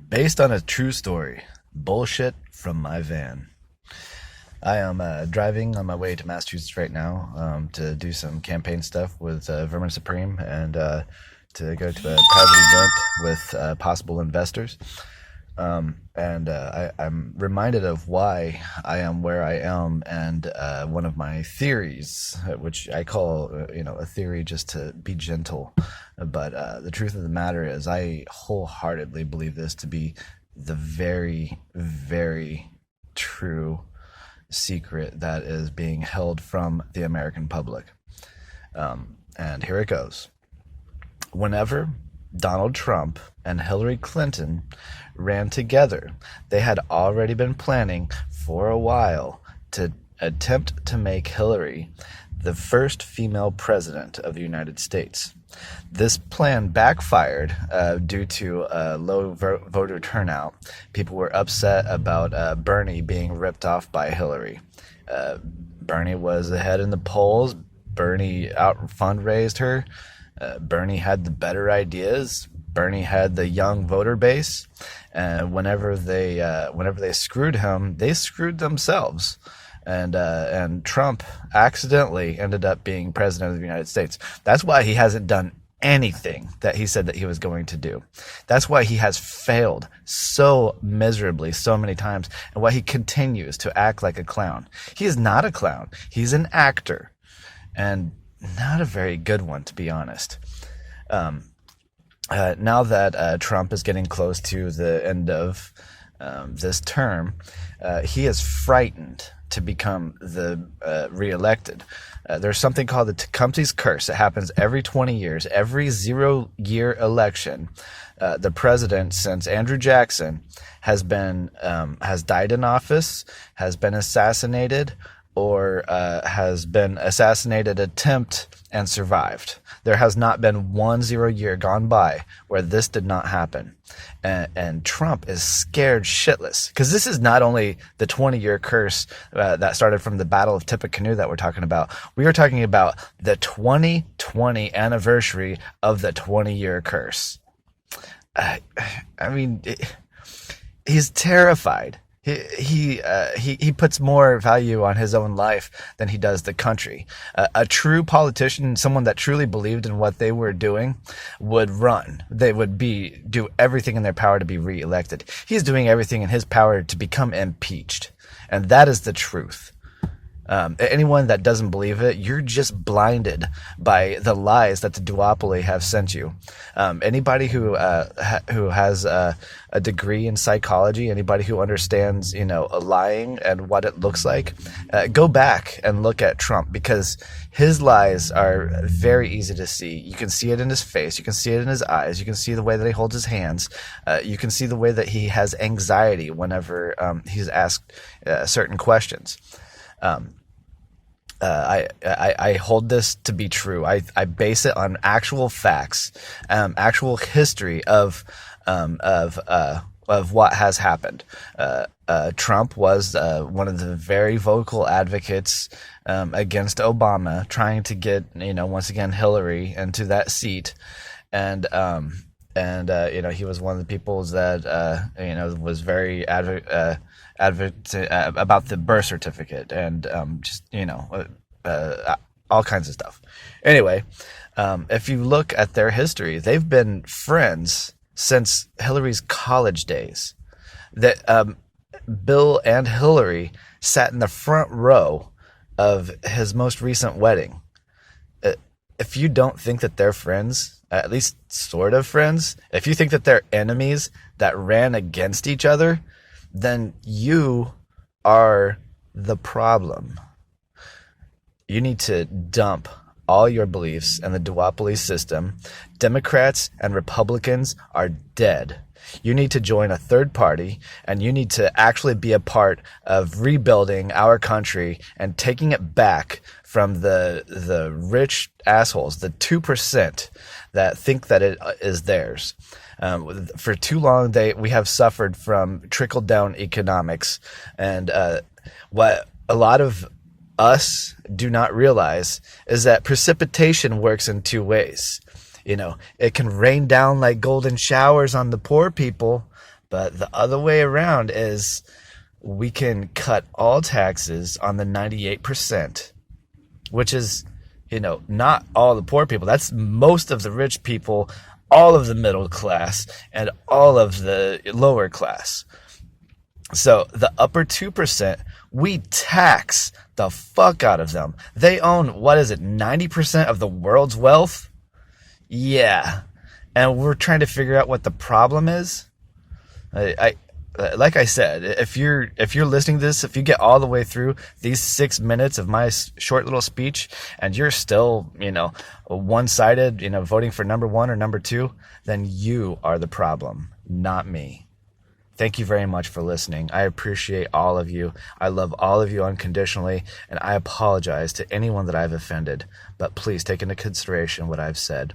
Based on a true story. Bullshit from my van. I am driving on my way to Massachusetts right now to do some campaign stuff with Vermin Supreme and to go to a private event with possible investors. I'm reminded of why I am where I am, and one of my theories, which I call, a theory just to be gentle. But the truth of the matter is, I wholeheartedly believe this to be the very, very true secret that is being held from the American public. And here it goes. Whenever Donald Trump and Hillary Clinton ran together, they had already been planning for a while to attempt to make Hillary the first female president of the United States. This plan backfired due to low voter turnout. People were upset about Bernie being ripped off by Hillary. Bernie was ahead in the polls. Bernie out fundraised her. Bernie had the better ideas. Bernie had the young voter base. And whenever they screwed him, they screwed themselves. And Trump accidentally ended up being president of the United States. That's why he hasn't done anything that he said that he was going to do. That's why he has failed so miserably so many times, and why he continues to act like a clown. He is not a clown. He's an actor, and not a very good one, to be honest. Now that Trump is getting close to the end of this term, he is frightened to become reelected. There's something called the Tecumseh's Curse. It happens every 20 years. Every 0-year election, the president, since Andrew Jackson, has died in office, has been assassinated, or has been assassinated attempt and survived. There has not been 1 0-year gone by where this did not happen. And Trump is scared shitless, because this is not only the 20-year curse that started from the Battle of Tippecanoe that we're talking about. We are talking about the 2020 anniversary of the 20-year curse. He's terrified. He puts more value on his own life than he does the country. A true politician, someone that truly believed in what they were doing, would run. They would do everything in their power to be reelected. He's doing everything in his power to become impeached. And that is the truth. Anyone that doesn't believe it, you're just blinded by the lies that the Duopoly have sent you. Anybody who has a degree in psychology, anybody who understands, lying and what it looks like, go back and look at Trump, because his lies are very easy to see. You can see it in his face. You can see it in his eyes. You can see the way that he holds his hands. You can see the way that he has anxiety whenever he's asked certain questions. I hold this to be true. I base it on actual facts, actual history of what has happened. Trump was one of the very vocal advocates against Obama, trying to get once again Hillary into that seat, and he was one of the people that was very advocate about the birth certificate, and all kinds of stuff. Anyway, if you look at their history, they've been friends since Hillary's college days. That Bill and Hillary sat in the front row of his most recent wedding. If you don't think that they're friends, at least sort of friends, if you think that they're enemies that ran against each other, then you are the problem. You need to dump all your beliefs in the duopoly system. Democrats and Republicans are dead. You need to join a third party, and you need to actually be a part of rebuilding our country and taking it back from the rich assholes, the 2% that think that it is theirs. For too long, we have suffered from trickle-down economics, and what a lot of us do not realize is that precipitation works in two ways. It can rain down like golden showers on the poor people, But the other way around is we can cut all taxes on the 98%, which is, not all the poor people. That's most of the rich people, all of the middle class, and all of the lower class. So the upper 2%, we tax the fuck out of them. They own, 90% of the world's wealth? Yeah. And we're trying to figure out what the problem is. I like I said, if you're listening to this, if you get all the way through these 6 minutes of my short little speech and you're still, one-sided, voting for number one or number two, then you are the problem, not me. Thank you very much for listening. I appreciate all of you. I love all of you unconditionally, and I apologize to anyone that I've offended. But please take into consideration what I've said.